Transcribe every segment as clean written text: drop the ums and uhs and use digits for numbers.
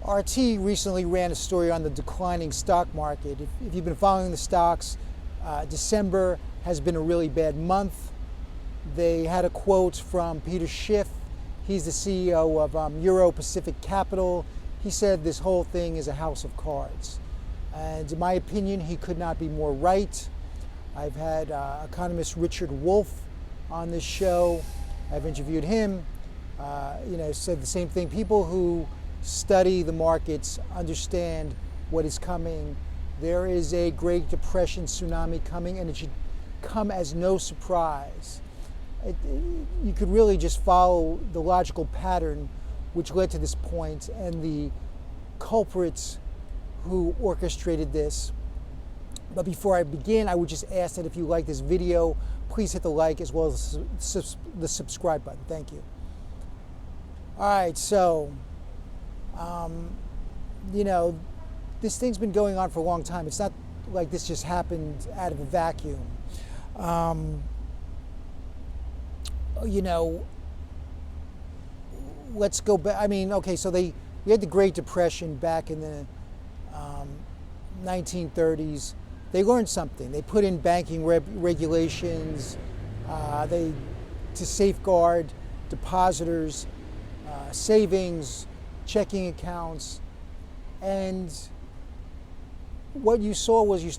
RT recently ran a story on the declining stock market. If you've been following the stocks, December has been a really bad month. They had a quote from Peter Schiff. He's the CEO of Euro Pacific Capital. He said this whole thing is a house of cards. And in my opinion, he could not be more right. I've had economist Richard Wolff on this show. I've interviewed him. Said the same thing. People who study the markets understand what is coming. There is a Great Depression tsunami coming, and it should come as no surprise. You could really just follow the logical pattern which led to this point, and the culprits who orchestrated this. But before I begin, I would just ask that if you like this video, please hit the like as well as the subscribe button. Thank you. All right, so, this thing's been going on for a long time. It's not like this just happened out of a vacuum. Let's go back. So we had the Great Depression back in the 1930s. They learned something. They put in banking regulations to safeguard depositors, savings, checking accounts, and what you saw was you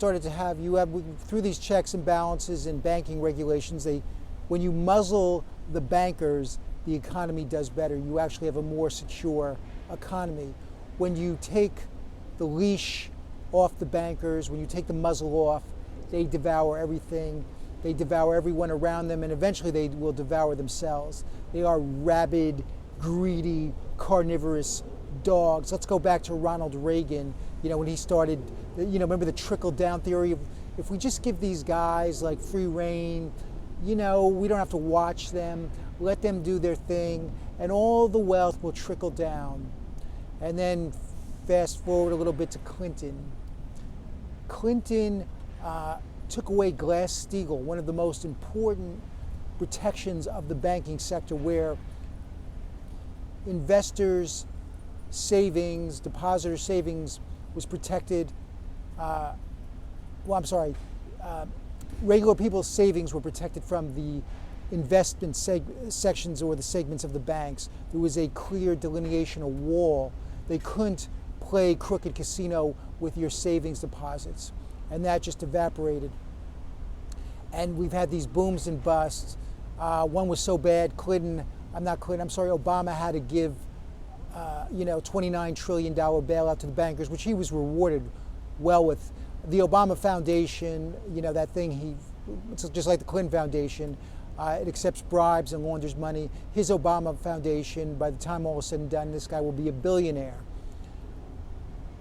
have through these checks and balances and banking regulations, when you muzzle the bankers, the economy does better. You actually have a more secure economy. When you take the leash off the bankers, when you take the muzzle off, they devour everything. They devour everyone around them, and eventually they will devour themselves. They are rabid, greedy, carnivorous dogs. Let's go back to Ronald Reagan, when he started, remember the trickle-down theory of if we just give these guys like free rein, we don't have to watch them, let them do their thing, and all the wealth will trickle down. And then fast forward a little bit to Clinton. Clinton took away Glass-Steagall, one of the most important protections of the banking sector, where investors' savings, depositors' savings was protected. Regular people's savings were protected from the investment sections or the segments of the banks. There was a clear delineation, a wall. They couldn't play crooked casino with your savings deposits, and that just evaporated. And we've had these booms and busts. One was so bad, Obama had to give $29 trillion bailout to the bankers, which he was rewarded well with. The Obama Foundation, that thing, it's just like the Clinton Foundation, it accepts bribes and launders money. His Obama Foundation, by the time all is said and done, this guy will be a billionaire.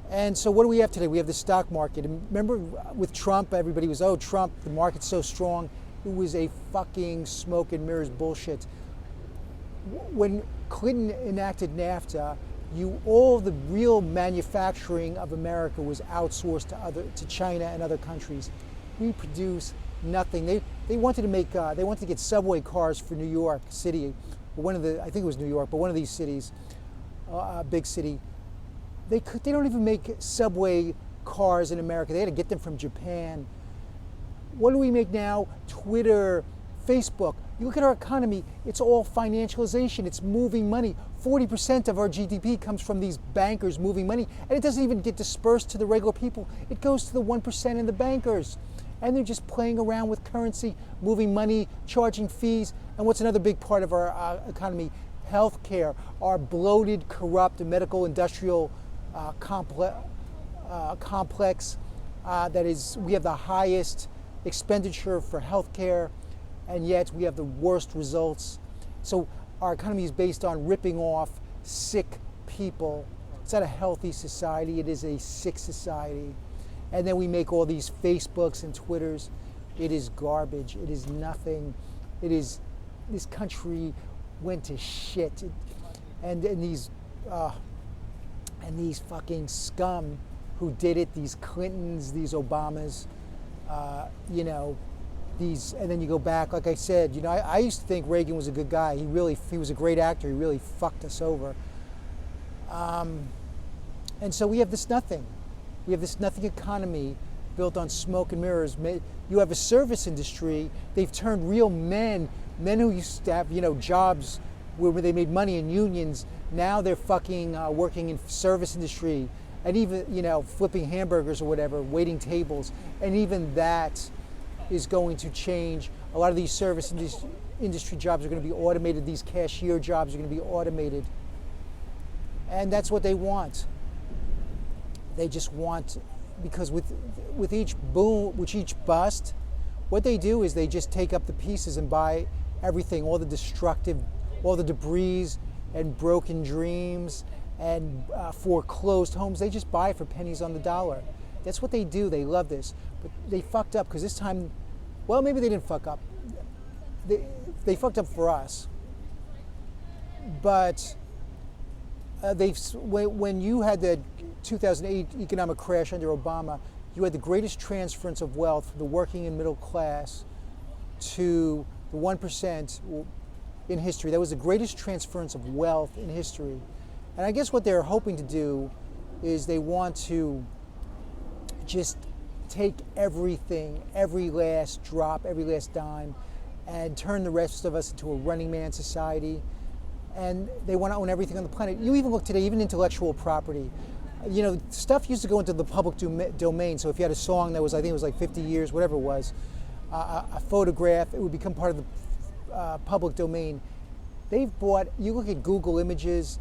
And so what do we have today? We have the stock market. And remember with Trump, everybody was, oh, Trump, the market's so strong. It was a fucking smoke and mirrors bullshit. When Clinton enacted NAFTA, all the real manufacturing of America was outsourced to China and other countries. We produce nothing. They wanted to get subway cars for New York City, I think it was New York, but one of these cities, big city. They don't even make subway cars in America. They had to get them from Japan. What do we make now? Twitter, Facebook. You look at our economy, it's all financialization. It's moving money. 40% of our GDP comes from these bankers moving money, and it doesn't even get dispersed to the regular people. It goes to the 1% and the bankers. And they're just playing around with currency, moving money, charging fees. And what's another big part of our economy? Healthcare, our bloated, corrupt medical industrial complex. That is, we have the highest expenditure for healthcare, and yet we have the worst results. So our economy is based on ripping off sick people. It's not a healthy society, it is a sick society. And then we make all these Facebooks and Twitters. It is garbage, it is nothing. This country went to shit. And these fucking scum who did it, these Clintons, these Obamas, and then you go back, like I said, I used to think Reagan was a good guy. He was a great actor. He really fucked us over. And so we have this nothing. We have this nothing economy built on smoke and mirrors. You have a service industry. They've turned real men who used to have, jobs where they made money in unions. Now they're fucking working in service industry, and even, flipping hamburgers or whatever, waiting tables. And even that is going to change. A lot of these service industry jobs are going to be automated. These cashier jobs are going to be automated. And that's what they want. They just want, because with each boom, with each bust, what they do is they just take up the pieces and buy everything, all the debris and broken dreams and foreclosed homes. They just buy it for pennies on the dollar. That's what they do. They love this. But they fucked up because this time, well, maybe they didn't fuck up. They fucked up for us. But when you had the 2008 economic crash under Obama, you had the greatest transference of wealth from the working and middle class to the 1% in history. That was the greatest transference of wealth in history. And I guess what they're hoping to do is they want to just take everything, every last drop, every last dime, and turn the rest of us into a running man society. And they want to own everything on the planet. You even look today, even intellectual property. Stuff used to go into the public domain. So if you had a song that was, I think it was like 50 years, whatever it was, a photograph, it would become part of the public domain. They've bought, you look at Google Images,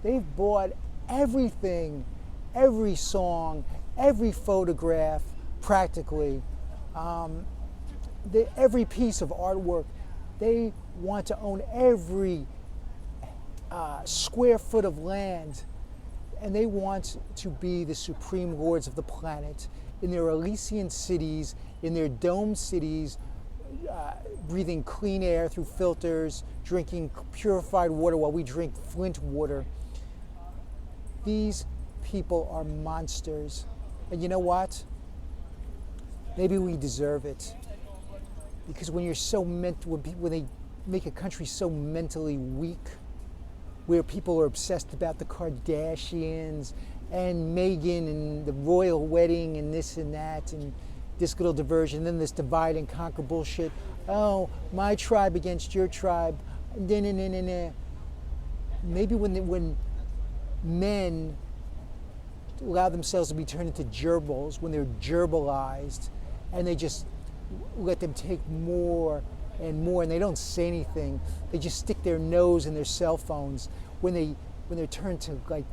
they've bought everything, every song, every photograph, practically, every piece of artwork. They want to own every square foot of land, and they want to be the supreme lords of the planet in their Elysian cities, in their domed cities, breathing clean air through filters, drinking purified water while we drink Flint water. These people are monsters. And you know what? Maybe we deserve it. Because when you're so when they make a country so mentally weak, where people are obsessed about the Kardashians and Meghan and the royal wedding and this and that and this little diversion, then this divide and conquer bullshit. Oh, my tribe against your tribe. Maybe when men allow themselves to be turned into gerbils, when they're gerbalized, and they just let them take more and more, and they don't say anything. They just stick their nose in their cell phones. When they're turned to like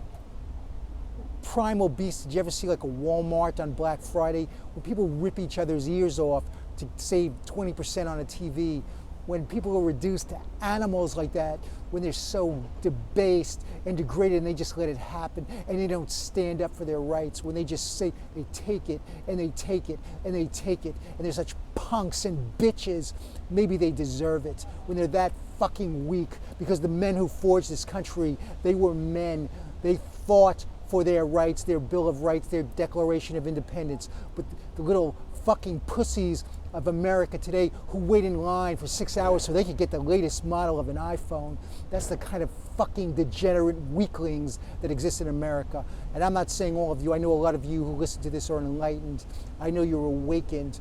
primal beasts. Did you ever see like a Walmart on Black Friday when people rip each other's ears off to save 20% on a TV? When people are reduced to animals like that, when they're so debased and degraded and they just let it happen and they don't stand up for their rights, when they just say they take it and they take it and they take it, and they're such punks and bitches, maybe they deserve it. When they're that fucking weak, because the men who forged this country, they were men. They fought for their rights, their Bill of Rights, their Declaration of Independence. But the little fucking pussies of America today who wait in line for 6 hours so they could get the latest model of an iPhone, that's the kind of fucking degenerate weaklings that exist in America. And I'm not saying all of you. I know a lot of you who listen to this are enlightened. I know you're awakened.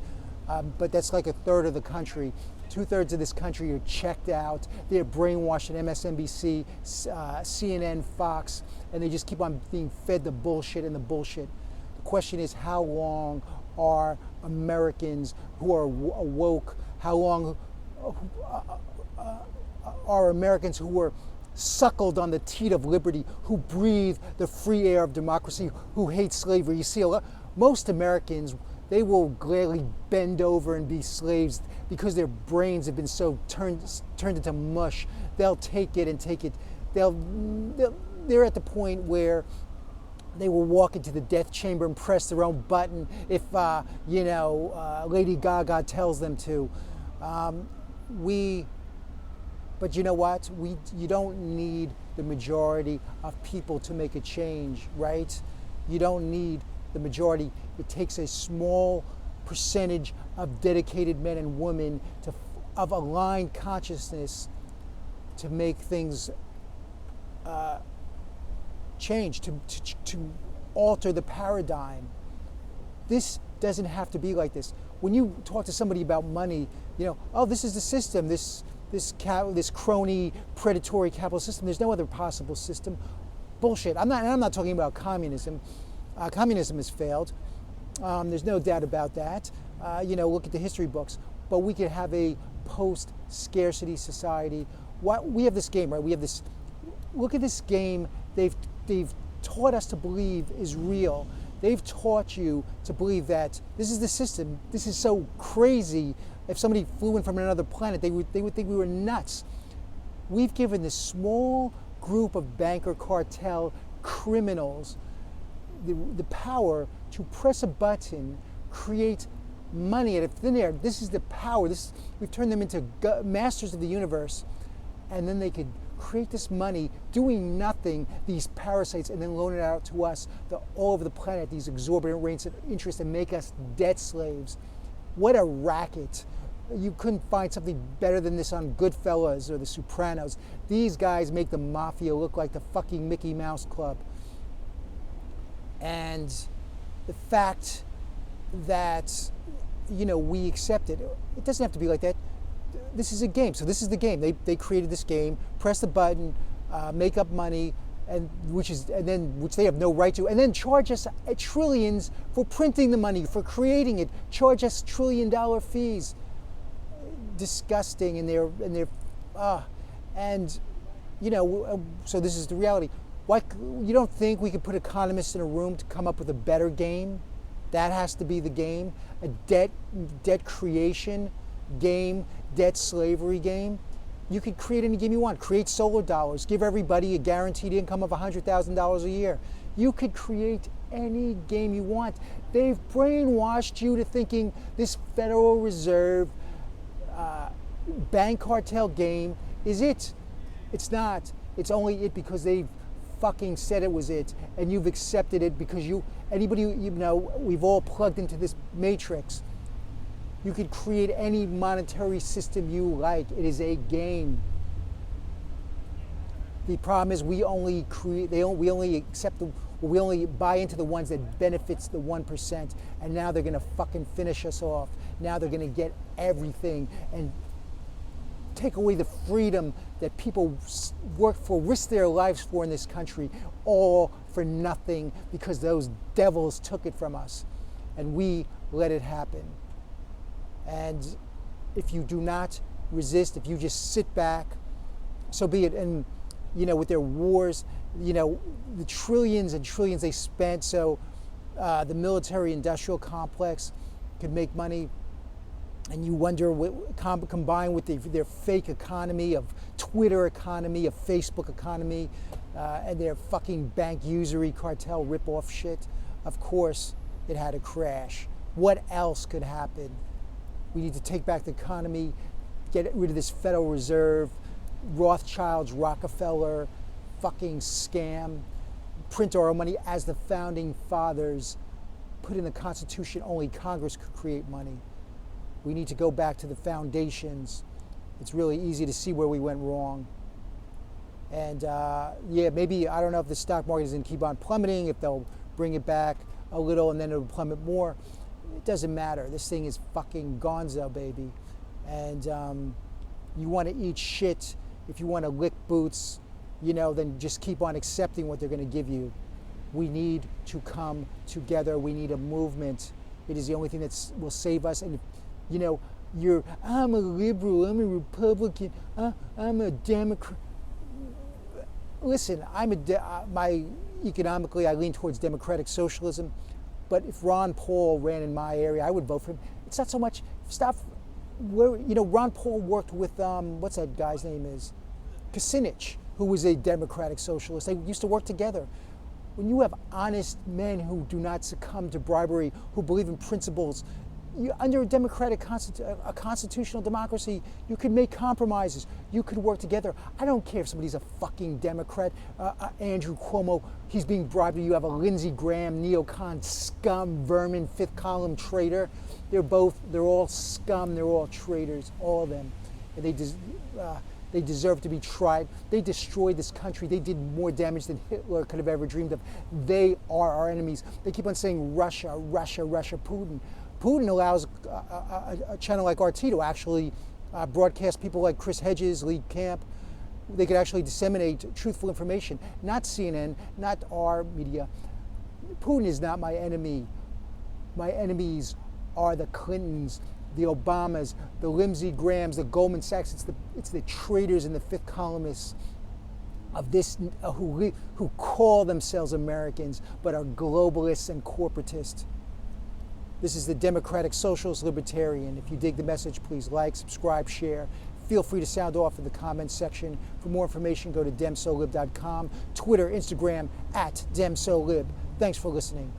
But that's like a third of the country. 2/3 of this country are checked out. They're brainwashed at MSNBC, CNN, Fox, and they just keep on being fed the bullshit and the bullshit. The question is, how long are Americans who are woke, how long are Americans who were suckled on the teat of liberty, who breathe the free air of democracy, who hate slavery? You see, most Americans, they will gladly bend over and be slaves because their brains have been so turned into mush. They'll take it and take it. They're at the point where they will walk into the death chamber and press their own button if Lady Gaga tells them to. But you know what? You don't need the majority of people to make a change, right? You don't need the majority. It takes a small percentage of dedicated men and women of aligned consciousness to make things change, to alter the paradigm. This doesn't have to be like this. When you talk to somebody about money, oh, this is the system, this crony, predatory capital system. There's no other possible system. Bullshit. I'm not talking about communism. Communism has failed. There's no doubt about that. Look at the history books. But we could have a post-scarcity society. We have this game, right? We have this. Look at this game. They've taught us to believe is real. They've taught you to believe that this is the system. This is so crazy. If somebody flew in from another planet, they would think we were nuts. We've given this small group of banker cartel criminals the power to press a button, create money out of thin air. This is the power. We've turned them into masters of the universe, and then they could create this money doing nothing, these parasites, and then loan it out to us all over the planet, these exorbitant rates of interest, and make us debt slaves. What a racket. You couldn't find something better than this on Goodfellas or The Sopranos. These guys make the mafia look like the fucking Mickey Mouse Club. And the fact that, we accept it, it doesn't have to be like that. This is a game. So this is the game. They created this game. Press the button, make up money, which they have no right to, and then charge us trillions for printing the money, for creating it. Charge us $1 trillion fees. Disgusting, so this is the reality. You don't think we could put economists in a room to come up with a better game? That has to be the game. A debt creation game, debt slavery game. You could create any game you want. Create solar dollars. Give everybody a guaranteed income of $100,000 a year. You could create any game you want. They've brainwashed you to thinking this Federal Reserve bank cartel game is it. It's not. It's only it because they've fucking said it was it, and you've accepted it because we've all plugged into this matrix. You could create any monetary system you like. It is a game. The problem is we only buy into the ones that benefits the 1%, and now they're gonna fucking finish us off. Now they're gonna get everything and take away the freedom that people work for, risk their lives for in this country, all for nothing because those devils took it from us, and we let it happen. And if you do not resist, if you just sit back, so be it. And with their wars, the trillions and trillions they spent, so the military-industrial complex could make money. And you wonder, combined with their fake economy of Twitter economy, of Facebook economy, and their fucking bank usury cartel rip-off shit, of course it had to crash. What else could happen? We need to take back the economy, get rid of this Federal Reserve, Rothschilds, Rockefeller, fucking scam, print our own money as the founding fathers put in the Constitution. Only Congress could create money. We need to go back to the foundations. It's really easy to see where we went wrong. And maybe, I don't know if the stock market is going to keep on plummeting, if they'll bring it back a little and then it'll plummet more. It doesn't matter. This thing is fucking gonzo, baby. And you want to eat shit, if you want to lick boots, then just keep on accepting what they're going to give you. We need to come together. We need a movement. It is the only thing that will save us. And I'm a liberal, I'm a Republican, I'm a Democrat. Listen, economically, I lean towards democratic socialism. But if Ron Paul ran in my area, I would vote for him. It's not so much stuff where, Ron Paul worked with, what's that guy's name is? Kucinich, who was a democratic socialist. They used to work together. When you have honest men who do not succumb to bribery, who believe in principles, under a democratic a constitutional democracy, you could make compromises. You could work together. I don't care if somebody's a fucking Democrat. Andrew Cuomo, he's being bribed. You have a Lindsey Graham, neocon, scum, vermin, fifth column traitor. They're all scum. They're all traitors, all of them. And They deserve to be tried. They destroyed this country. They did more damage than Hitler could have ever dreamed of. They are our enemies. They keep on saying Russia, Russia, Russia, Putin. Putin allows a channel like RT to actually broadcast people like Chris Hedges, Lee Camp. They could actually disseminate truthful information, not CNN, not our media. Putin is not my enemy. My enemies are the Clintons, the Obamas, the Lindsey Grahams, the Goldman Sachs. It's the traitors and the fifth columnists of this who call themselves Americans but are globalists and corporatists. This is the Democratic Socialist Libertarian. If you dig the message, please like, subscribe, share. Feel free to sound off in the comments section. For more information, go to demsolib.com, Twitter, Instagram, @demsolib. Thanks for listening.